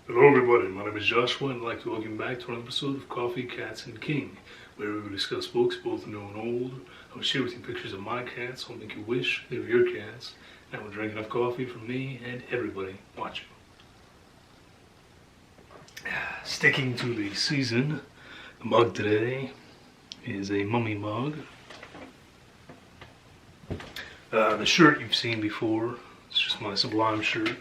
Hello everybody, my name is Joshua and I'd like to welcome you back to another episode of Coffee, Cats, and King, where we will discuss books both new and old. I will share with you pictures of my cats, I'll make you wish they were your cats, and we'll drink enough coffee for me and everybody watching. Sticking to the season, the mug today is a mummy mug. The shirt you've seen before, it's just my Sublime shirt.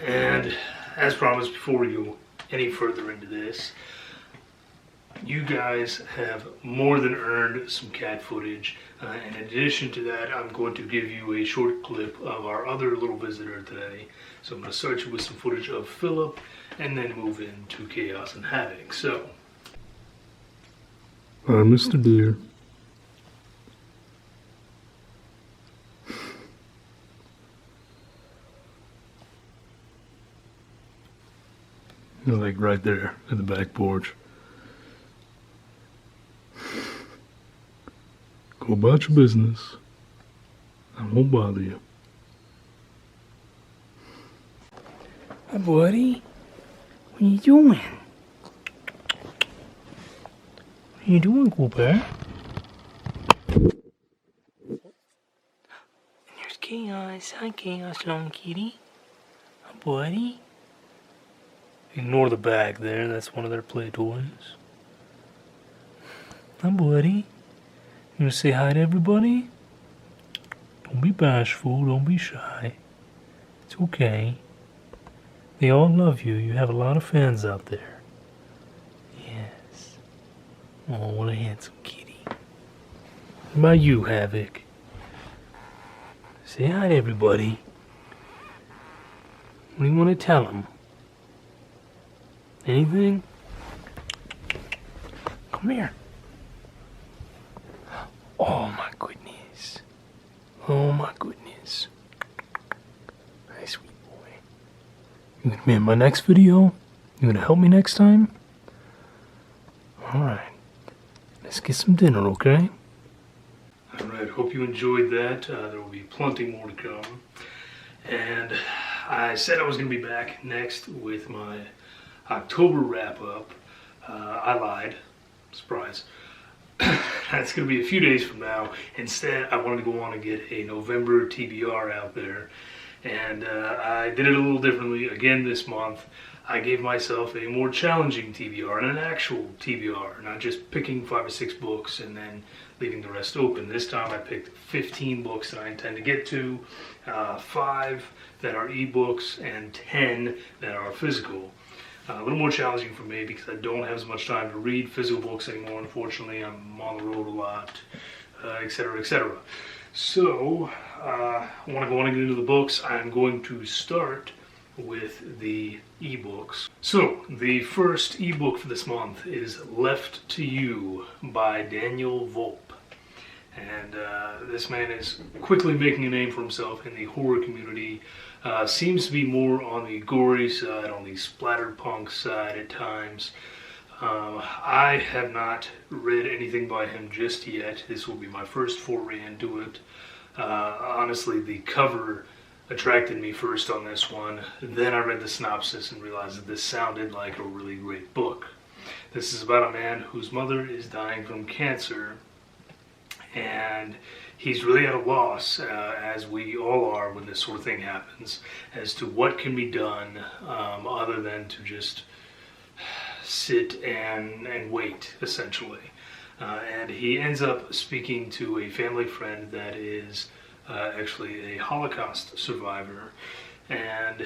And as promised, before we go any further into this, you guys have more than earned some cat footage. In addition to that, I'm going to give you a short clip of our other little visitor today. So I'm going to start you with some footage of Philip and then move into Chaos and Havoc. So, Mr. Deer. Like right there at the back porch. Go about your business. I won't bother you. Hi, buddy. What are you doing? What are you doing, Cooper? And there's Chaos. Hi, Chaos, long kitty. Hi, buddy. Ignore the bag there, that's one of their play toys. Hi, buddy. You wanna say hi to everybody? Don't be bashful, don't be shy. It's okay. They all love you. You have a lot of fans out there. Yes. Oh, what a handsome kitty. What about you, Havoc? Say hi to everybody. What do you want to tell them? Anything? Come here. Oh my goodness. Oh my goodness. Nice sweet boy. You gonna be in my next video? You gonna help me next time? Alright. Let's get some dinner, okay? Alright, hope you enjoyed that. There will be plenty more to come. And I said I was going to be back next with my October wrap-up. I lied. Surprise. That's going to be a few days from now. Instead, I wanted to go on and get a November TBR out there. And I did it a little differently again this month. I gave myself a more challenging TBR and an actual TBR, not just picking 5 or 6 books and then leaving the rest open. This time I picked 15 books that I intend to get to, 5 that are ebooks and 10 that are physical. A little more challenging for me because I don't have as much time to read physical books anymore. Unfortunately, I'm on the road a lot, etc., etc. So, I want to go on and get into the books. I'm going to start with the ebooks. So, the first ebook for this month is Left to You by Daniel Volpe. And this man is quickly making a name for himself in the horror community. Seems to be more on the gory side, on the splatterpunk side at times. I have not read anything by him just yet. This will be my first foray into it. Honestly, the cover attracted me first on this one. Then I read the synopsis and realized that this sounded like a really great book. This is about a man whose mother is dying from cancer, and he's really at a loss, as we all are when this sort of thing happens, as to what can be done other than to just sit and wait, essentially. And he ends up speaking to a family friend that is actually a Holocaust survivor, and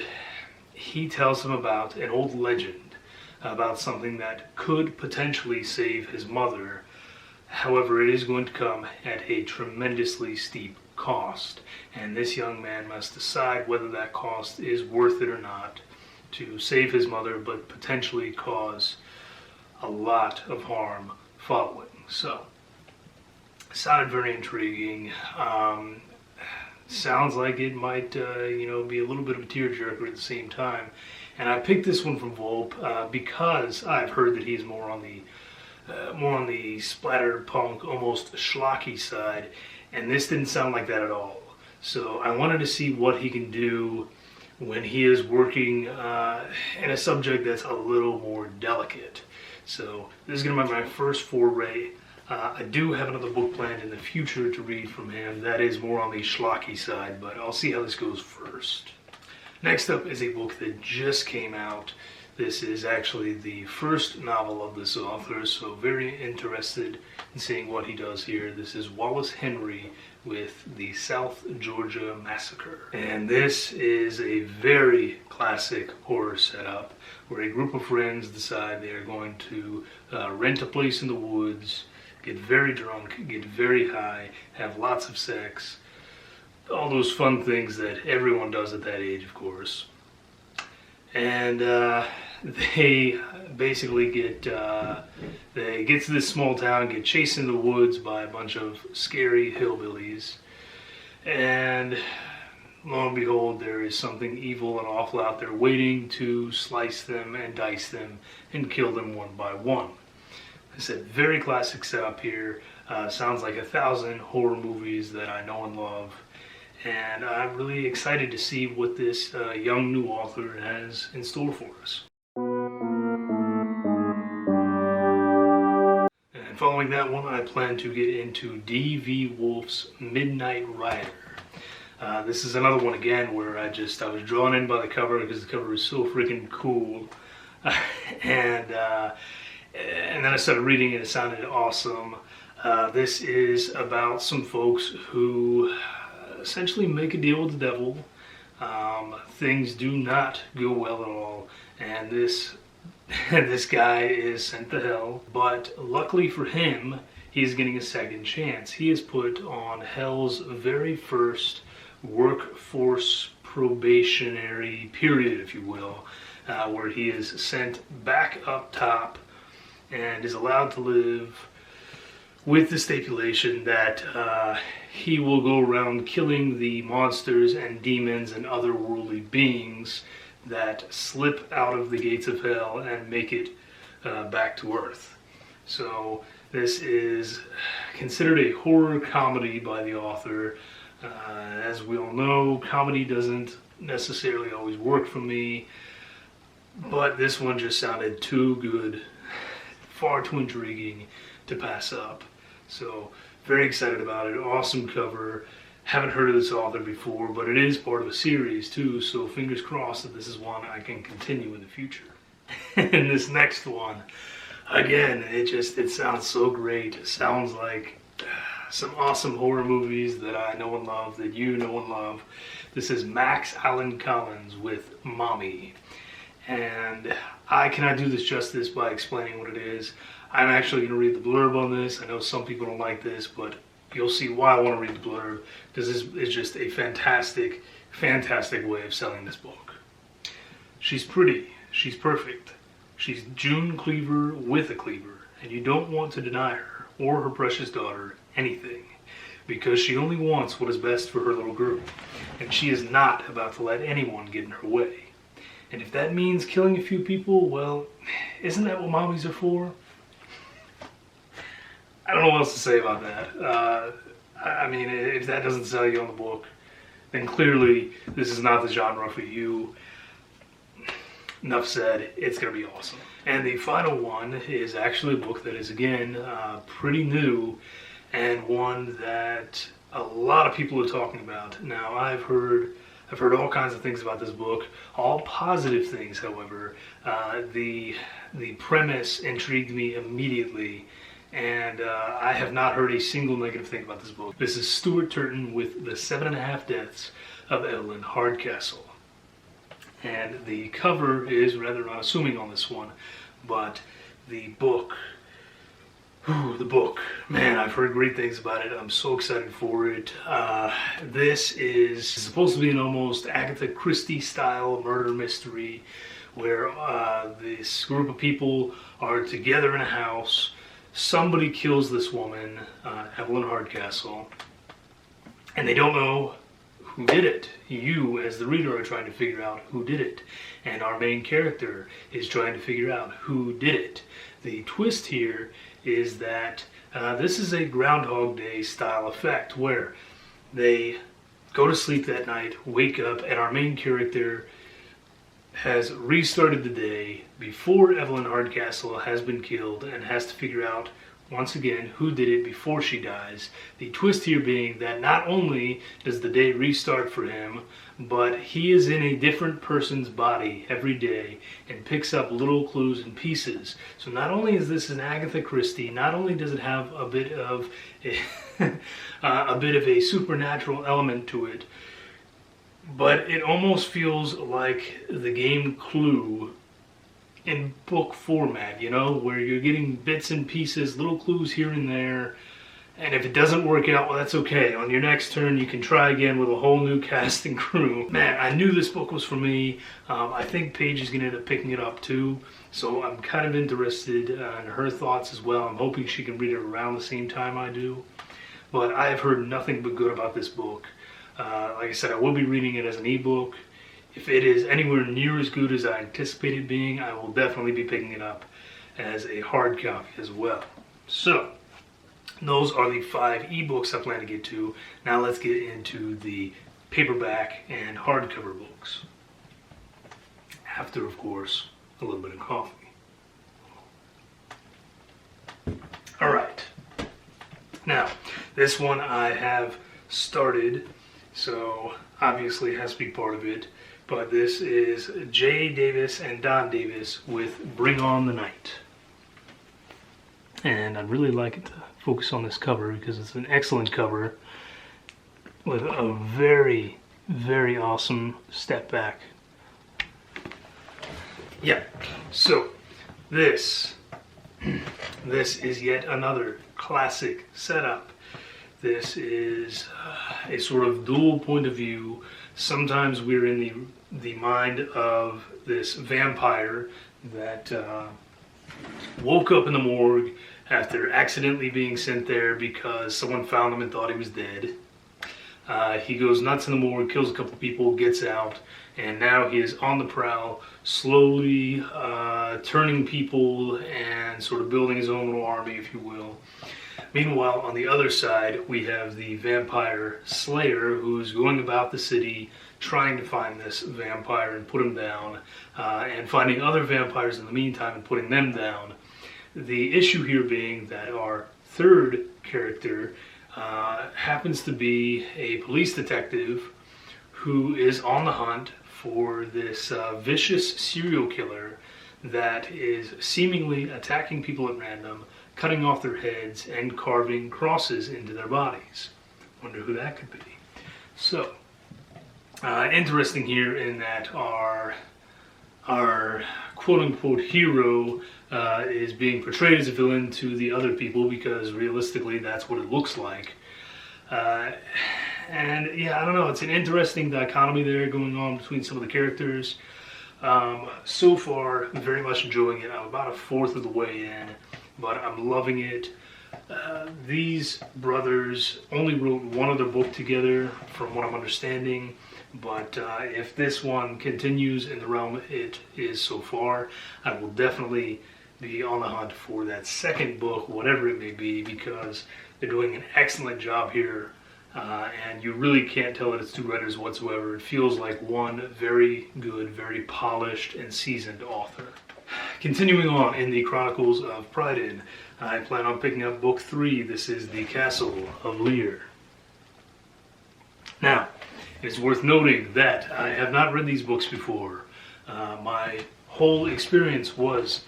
he tells him about an old legend about something that could potentially save his mother. However, it is going to come at a tremendously steep cost, and this young man must decide whether that cost is worth it or not to save his mother, but potentially cause a lot of harm following. So, sounded very intriguing. Sounds like it might, be a little bit of a tearjerker at the same time. And I picked this one from Volpe because I've heard that he's more on the splatterpunk, almost schlocky side, and this didn't sound like that at all. So I wanted to see what he can do when he is working in a subject that's a little more delicate. So this is going to be my first foray. I do have another book planned in the future to read from him. That is more on the schlocky side, but I'll see how this goes first. Next up is a book that just came out. This is actually the first novel of this author, so very interested in seeing what he does here. This is Wallace Henry with the South Georgia Massacre. And this is a very classic horror setup where a group of friends decide they are going to rent a place in the woods, get very drunk, get very high, have lots of sex, all those fun things that everyone does at that age, of course. And they basically get to this small town, get chased in the woods by a bunch of scary hillbillies, and lo and behold, there is something evil and awful out there waiting to slice them and dice them and kill them one by one. It's a very classic setup here. Sounds like 1,000 horror movies that I know and love. And I'm really excited to see what this young new author has in store for us. And following that one, I plan to get into D.V. Wolf's Midnight Rider. This is another one again where I was drawn in by the cover because the cover is so freaking cool. And then I started reading it, it sounded awesome. This is about some folks who essentially make a deal with the devil. Things do not go well at all, and this guy is sent to hell. But luckily for him, he's getting a second chance. He is put on hell's very first workforce probationary period, if you will, where he is sent back up top and is allowed to live with the stipulation that he will go around killing the monsters and demons and otherworldly beings that slip out of the gates of hell and make it back to earth. So this is considered a horror comedy by the author. As we all know, comedy doesn't necessarily always work for me, but this one just sounded too good, far too intriguing to pass up. So very excited about it. Awesome cover. Haven't heard of this author before, but it is part of a series too, so fingers crossed that this is one I can continue in the future. And this next one, again, it sounds so great. It sounds like some awesome horror movies that I know and love, that you know and love. This is Max Allan Collins with Mommy. And I cannot do this justice by explaining what it is. I'm actually going to read the blurb on this. I know some people don't like this, but you'll see why I want to read the blurb, because this is just a fantastic, fantastic way of selling this book. She's pretty. She's perfect. She's June Cleaver with a cleaver, and you don't want to deny her or her precious daughter anything, because she only wants what is best for her little girl, and she is not about to let anyone get in her way. And if that means killing a few people, well, isn't that what mommies are for? I don't know what else to say about that. I mean, if that doesn't sell you on the book, then clearly this is not the genre for you. Enough said, it's going to be awesome. And the final one is actually a book that is, again, pretty new, and one that a lot of people are talking about. Now, I've heard all kinds of things about this book, all positive things, however. The premise intrigued me immediately, and I have not heard a single negative thing about this book. This is Stuart Turton with The 7.5 Deaths of Evelyn Hardcastle. And the cover is rather unassuming on this one, but the book, man, I've heard great things about it. I'm so excited for it. This is supposed to be an almost Agatha Christie style murder mystery where this group of people are together in a house. Somebody kills this woman, Evelyn Hardcastle, and they don't know who did it. You, as the reader, are trying to figure out who did it, and our main character is trying to figure out who did it. The twist here is that this is a Groundhog Day style effect where they go to sleep that night, wake up, and our main character has restarted the day before Evelyn Hardcastle has been killed and has to figure out once again who did it before she dies. The twist here being that not only does the day restart for him, but he is in a different person's body every day and picks up little clues and pieces. So not only is this an Agatha Christie, not only does it have a bit of a supernatural element to it, but it almost feels like the game Clue in book format, you know, where you're getting bits and pieces, little clues here and there, and if it doesn't work out, well, that's okay. On your next turn, you can try again with a whole new cast and crew. Man, I knew this book was for me. I think Paige is going to end up picking it up too, so I'm kind of interested in her thoughts as well. I'm hoping she can read it around the same time I do, but I have heard nothing but good about this book. Like I said, I will be reading it as an ebook. If it is anywhere near as good as I anticipate it being, I will definitely be picking it up as a hard copy as well. So, those are the 5 ebooks I plan to get to. Now let's get into the paperback and hardcover books. After, of course, a little bit of coffee. Alright. Now, this one I have started, so obviously it has to be part of it. But this is J. Davis and Don Davis with Bring On the Night. And I'd really like it to focus on this cover because it's an excellent cover with a very, very awesome step back. Yeah, so this is yet another classic setup. This is a sort of dual point of view. Sometimes we're in the mind of this vampire that woke up in the morgue after accidentally being sent there because someone found him and thought he was dead. He goes nuts in the morgue, kills a couple people, gets out, and now he is on the prowl, slowly turning people and sort of building his own little army, if you will. Meanwhile, on the other side, we have the vampire slayer who's going about the city trying to find this vampire and put him down, and finding other vampires in the meantime and putting them down. The issue here being that our third character happens to be a police detective who is on the hunt for this vicious serial killer that is seemingly attacking people at random, cutting off their heads and carving crosses into their bodies. Wonder who that could be. So, interesting here in that our quote-unquote hero is being portrayed as a villain to the other people because realistically that's what it looks like. And yeah, I don't know, it's an interesting dichotomy there going on between some of the characters. So far, I'm very much enjoying it. I'm about 1/4 of the way in, but I'm loving it. These brothers only wrote one other book together, from what I'm understanding, but if this one continues in the realm it is so far, I will definitely be on the hunt for that second book, whatever it may be, because they're doing an excellent job here, and you really can't tell that it's 2 writers whatsoever. It feels like one very good, very polished and seasoned author. Continuing on in the Chronicles of Pride Inn, I plan on picking up book 3. This is The Castle of Lear. Now, it is worth noting that I have not read these books before. My whole experience was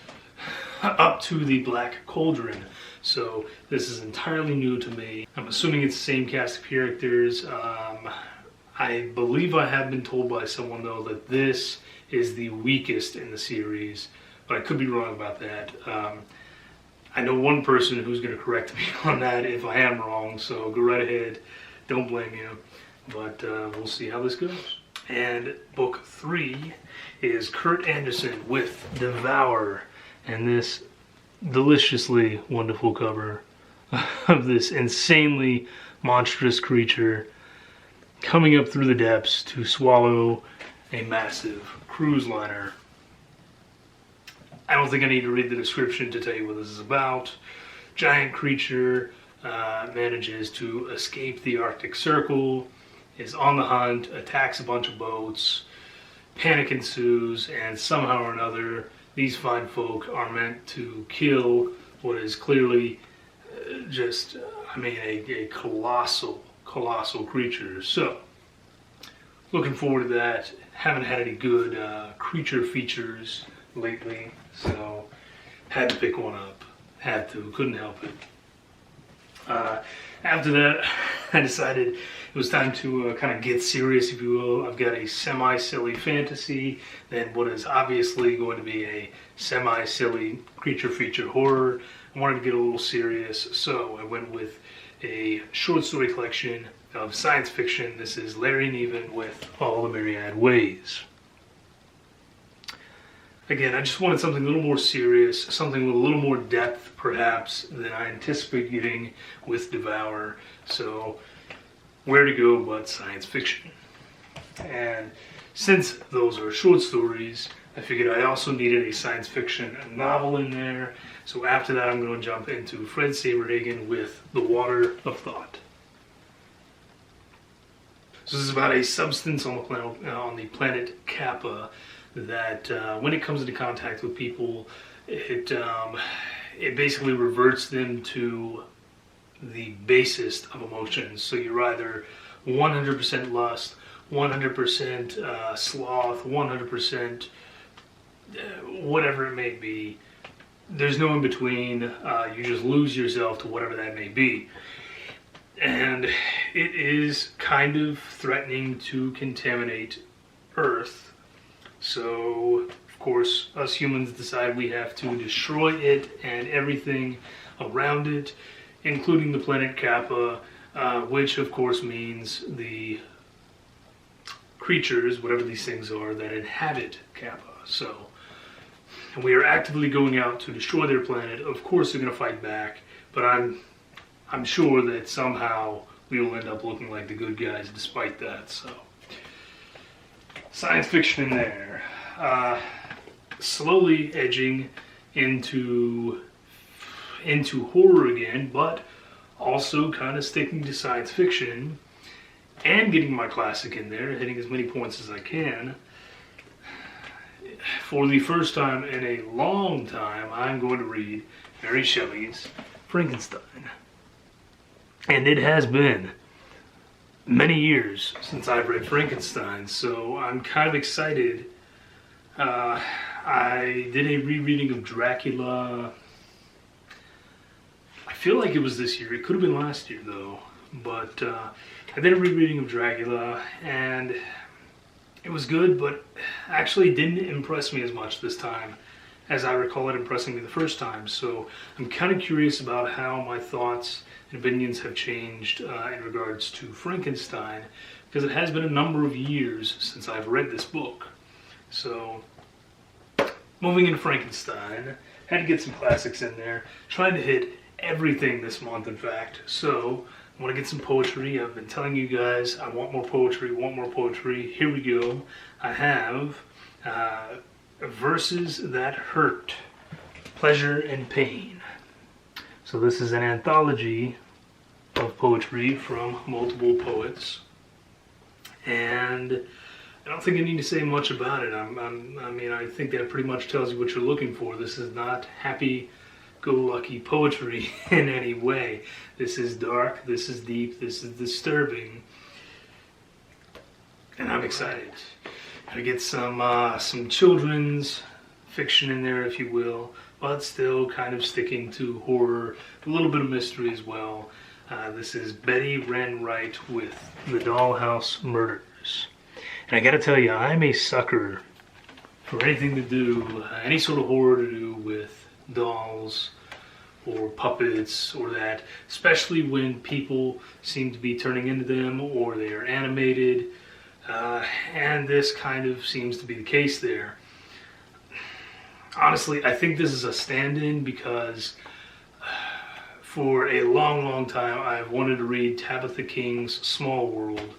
up to the Black Cauldron, so this is entirely new to me. I'm assuming it's the same cast of characters. I believe I have been told by someone, though, that this is the weakest in the series, but I could be wrong about that. I know one person who's going to correct me on that if I am wrong, so go right ahead. Don't blame you. But we'll see how this goes. And book 3 is Kurt Anderson with Devour, and this deliciously wonderful cover of this insanely monstrous creature coming up through the depths to swallow a massive cruise liner. I don't think I need to read the description to tell you what this is about. Giant creature manages to escape the Arctic Circle is on the hunt, attacks a bunch of boats, panic ensues, and somehow or another, these fine folk are meant to kill what is clearly a colossal creature. So, looking forward to that. Haven't had any good creature features lately, so had to pick one up. Had to, couldn't help it. After that, I decided it was time to kind of get serious, if you will. I've got a semi-silly fantasy, then what is obviously going to be a semi-silly creature feature horror. I wanted to get a little serious, so I went with a short story collection of science fiction. This is Larry Niven with All the Myriad Ways. Again, I just wanted something a little more serious, something with a little more depth, perhaps, than I anticipate getting with Devour. So, where to go but science fiction? And since those are short stories, I figured I also needed a science fiction novel in there. So after that, I'm going to jump into Fred Saberhagen with The Water of Thought. So this is about a substance on the planet Kappa that, when it comes into contact with people, it basically reverts them to the basest of emotions. So you're either 100% lust, 100% sloth, 100% whatever it may be. There's no in between. You just lose yourself to whatever that may be. And it is kind of threatening to contaminate Earth. So, of course, us humans decide we have to destroy it and everything around it, including the planet Kappa, which of course means the creatures, whatever these things are, that inhabit Kappa. So, we are actively going out to destroy their planet. Of course they're going to fight back, but I'm sure that somehow we will end up looking like the good guys despite that. So, science fiction in there. Slowly edging into horror again, but also kind of sticking to science fiction and getting my classic in there, hitting as many points as I can. For the first time in a long time, I'm going to read Mary Shelley's Frankenstein. And it has been many years since I've read Frankenstein, so I'm kind of excited. I did a rereading of Dracula. I feel like it was this year. It could have been last year, though. But I did a rereading of Dracula, and it was good, but actually didn't impress me as much this time as I recall it impressing me the first time. So I'm kind of curious about how my thoughts and opinions have changed in regards to Frankenstein, because it has been a number of years since I've read this book. So, moving into Frankenstein, had to get some classics in there. Trying to hit everything this month, in fact. So, I want to get some poetry. I've been telling you guys I want more poetry. Here we go. I have Verses That Hurt, Pleasure and Pain. So this is an anthology of poetry from multiple poets. And I don't think I need to say much about it. I think that pretty much tells you what you're looking for. This is not happy-go-lucky poetry in any way. This is dark, this is deep, this is disturbing. And I'm excited. I get some children's fiction in there, if you will, but still kind of sticking to horror, a little bit of mystery as well. This is Betty Wren Wright with The Dollhouse Murderers. And I gotta tell you, I'm a sucker for anything to do, any sort of horror to do with dolls or puppets or that, especially when people seem to be turning into them or they are animated. And this kind of seems to be the case there. Honestly, I think this is a stand-in because for a long time I've wanted to read Tabitha King's Small World.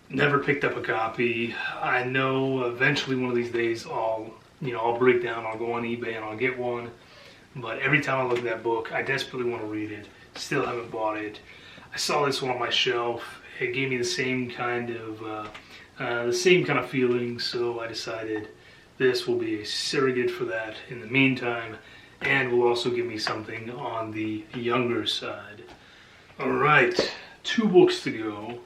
Never picked up a copy. I know eventually one of these days I'll break down, I'll go on eBay and I'll get one. But every time I look at that book, I desperately want to read it. Still haven't bought it. I saw this one on my shelf. it gave me the same kind of feeling. So I decided this will be a surrogate for that in the meantime, and will also give me something on the younger side. All right, 2 books to go.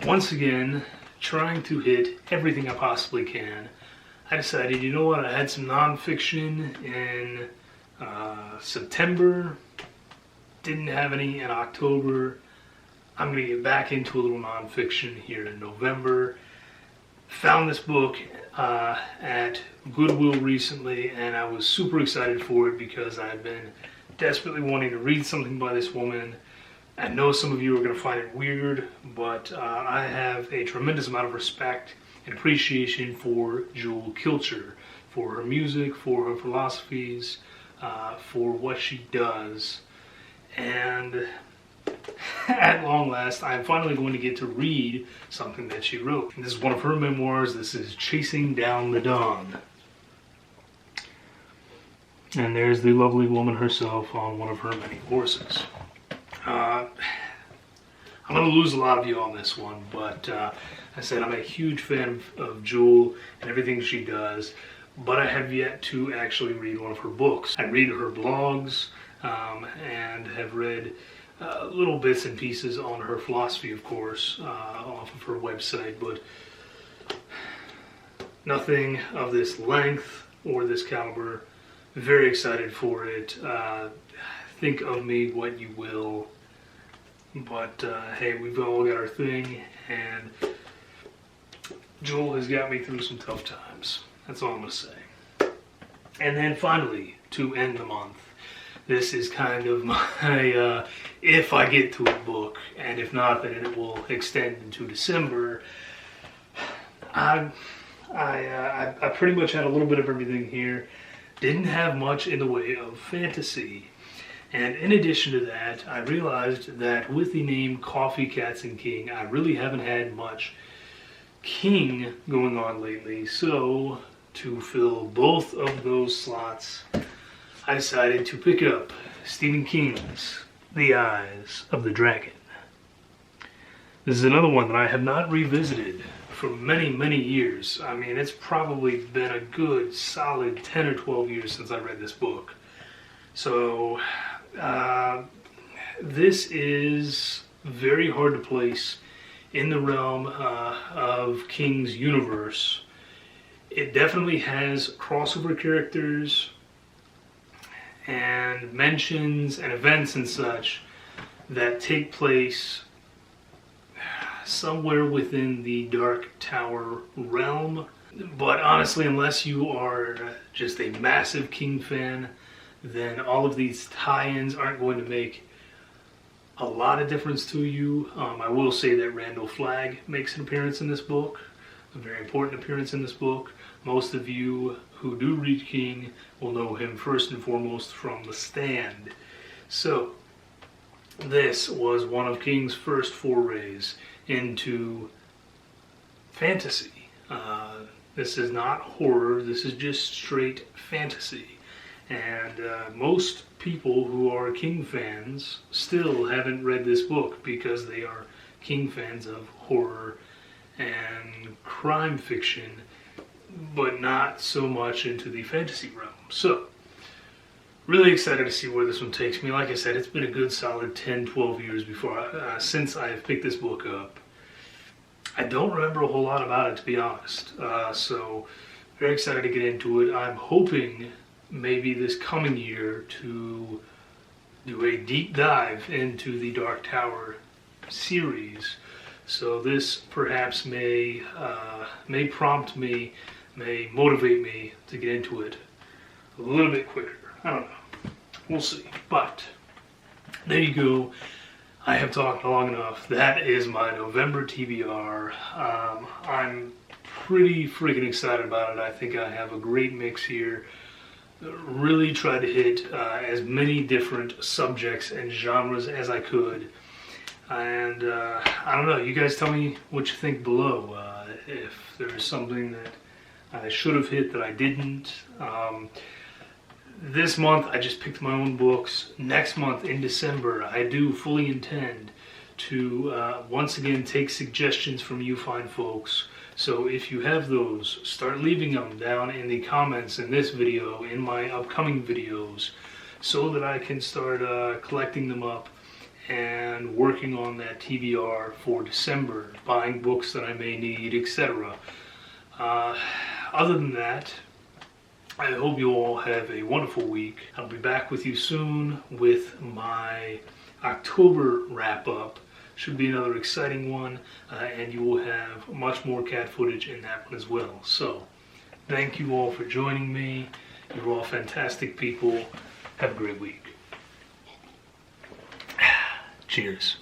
Once again, trying to hit everything I possibly can. I decided, you know what, I had some nonfiction in September, didn't have any in October. I'm going to get back into a little nonfiction here in November. Found this book at Goodwill recently, and I was super excited for it because I've been desperately wanting to read something by this woman. I know some of you are going to find it weird, but I have a tremendous amount of respect and appreciation for Jewel Kilcher, for her music, for her philosophies, for what she does. And at long last, I'm finally going to get to read something that she wrote. This is one of her memoirs. This is Chasing Down the Dawn. And there's the lovely woman herself on one of her many horses. I'm going to lose a lot of you on this one, but I said I'm a huge fan of Jewel and everything she does, but I have yet to actually read one of her books. I read her blogs and have read little bits and pieces on her philosophy, of course, off of her website, but nothing of this length or this caliber. Very excited for it. Think of me what you will. But hey, we've all got our thing, and Jewel has got me through some tough times. That's all I'm going to say. And then finally, to end the month, this is kind of my if I get to a book, and if not, then it will extend into December. I pretty much had a little bit of everything here. Didn't have much in the way of fantasy. And in addition to that, I realized that with the name Coffee, Cats, and King, I really haven't had much King going on lately. So, to fill both of those slots, I decided to pick up Stephen King's The Eyes of the Dragon. This is another one that I have not revisited for many, many years. I mean, it's probably been a good, solid 10 or 12 years since I read this book. So, this is very hard to place in the realm of King's universe. It definitely has crossover characters and mentions and events and such that take place somewhere within the Dark Tower realm. But honestly, unless you are just a massive King fan, then all of these tie-ins aren't going to make a lot of difference to you. I will say that Randall Flagg makes an appearance in this book, a very important appearance in this book. Most of you who do read King will know him first and foremost from The Stand. So, this was one of King's first forays into fantasy. This is not horror, this is just straight fantasy. And most people who are King fans still haven't read this book because they are King fans of horror and crime fiction, but not so much into the fantasy realm. So, really excited to see where this one takes me. Like I said, it's been a good solid 10, 12 years since I have picked this book up. I don't remember a whole lot about it, to be honest. So, very excited to get into it. I'm hoping maybe this coming year to do a deep dive into the Dark Tower series. So this perhaps may prompt me, may motivate me to get into it a little bit quicker. I don't know. We'll see. But there you go. I have talked long enough. That is my November TBR. I'm pretty freaking excited about it. I think I have a great mix here. Really tried to hit as many different subjects and genres as I could. And I don't know, you guys tell me what you think below. If there's something that I should have hit that I didn't. This month I just picked my own books. Next month in December I do fully intend to once again take suggestions from you fine folks. So if you have those, start leaving them down in the comments in this video, in my upcoming videos, so that I can start collecting them up and working on that TBR for December, buying books that I may need, etc. Other than that, I hope you all have a wonderful week. I'll be back with you soon with my October wrap-up. Should be another exciting one, and you will have much more cat footage in that one as well. So, thank you all for joining me. You're all fantastic people. Have a great week. Cheers.